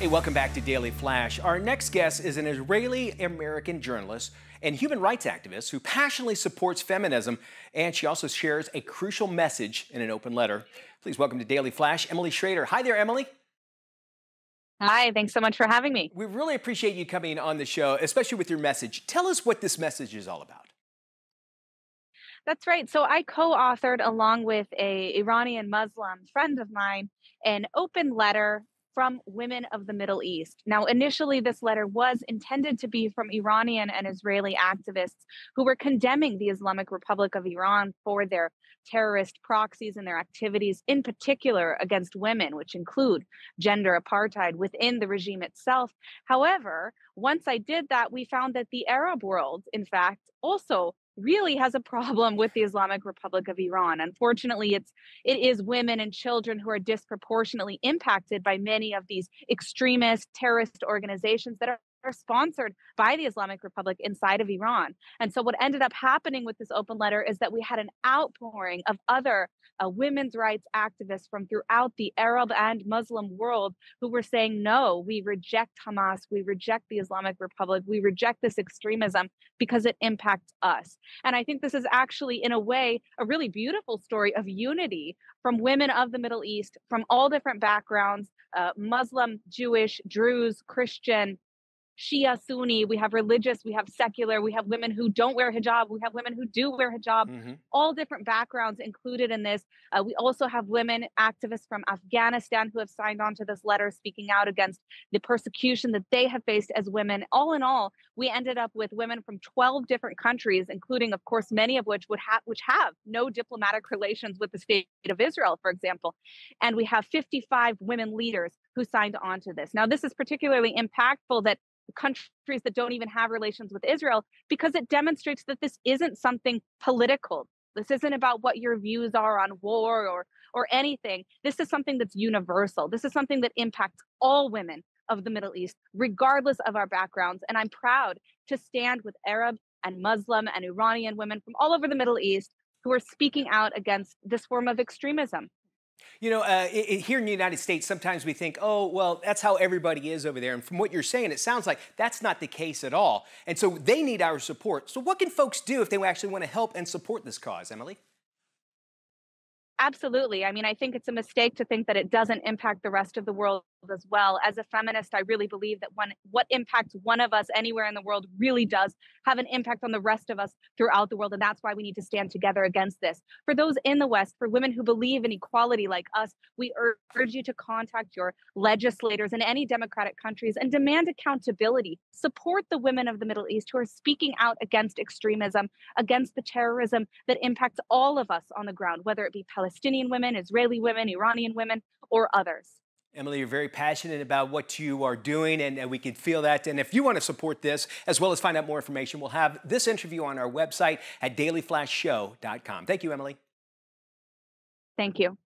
Hey, welcome back to Daily Flash. Our next guest is an Israeli-American journalist and human rights activist who passionately supports feminism, and she also shares a crucial message in an open letter. Please welcome to Daily Flash, Emily Schrader. Hi there, Emily. Hi, thanks so much for having me. We really appreciate you coming on the show, especially with your message. Tell us what this message is all about. That's right. So I co-authored along with a Iranian Muslim friend of mine an open letter from women of the Middle East. Now, initially, this letter was intended to be from Iranian and Israeli activists who were condemning the Islamic Republic of Iran for their terrorist proxies and their activities, in particular against women, which include gender apartheid within the regime itself. However, once I did that, we found that the Arab world, in fact, also really has a problem with the Islamic Republic of Iran. Unfortunately, it is women and children who are disproportionately impacted by many of these extremist terrorist organizations that are sponsored by the Islamic Republic inside of Iran. And so what ended up happening with this open letter is that we had an outpouring of other women's rights activists from throughout the Arab and Muslim world who were saying, no, we reject Hamas, we reject the Islamic Republic, we reject this extremism because it impacts us. And I think this is actually, in a way, a really beautiful story of unity from women of the Middle East, from all different backgrounds, Muslim, Jewish, Druze, Christian, Shia, Sunni, we have religious, we have secular, we have women who don't wear hijab, we have women who do wear hijab, all different backgrounds included in this. We also have women activists from Afghanistan who have signed on to this letter speaking out against the persecution that they have faced as women. All in all, we ended up with women from 12 different countries, including, of course, many of which have no diplomatic relations with the state of Israel, for example. And we have 55 women leaders who signed on to this. Now, this is particularly impactful that countries that don't even have relations with Israel, because it demonstrates that this isn't something political. This isn't about what your views are on war or anything. This is something that's universal. This is something that impacts all women of the Middle East, regardless of our backgrounds. And I'm proud to stand with Arab and Muslim and Iranian women from all over the Middle East who are speaking out against this form of extremism. You know, here in the United States, sometimes we think, oh, well, that's how everybody is over there. And from what you're saying, it sounds like that's not the case at all. And so they need our support. So what can folks do if they actually want to help and support this cause, Emily? Absolutely. I mean, I think it's a mistake to think that it doesn't impact the rest of the world as well. As a feminist, I really believe that what impacts one of us anywhere in the world really does have an impact on the rest of us throughout the world. And that's why we need to stand together against this. For those in the West, for women who believe in equality like us, we urge you to contact your legislators in any democratic countries and demand accountability. Support the women of the Middle East who are speaking out against extremism, against the terrorism that impacts all of us on the ground, whether it be Palestinian women, Israeli women, Iranian women, or others. Emily, you're very passionate about what you are doing, and we can feel that. And if you want to support this, as well as find out more information, we'll have this interview on our website at dailyflashshow.com. Thank you, Emily. Thank you.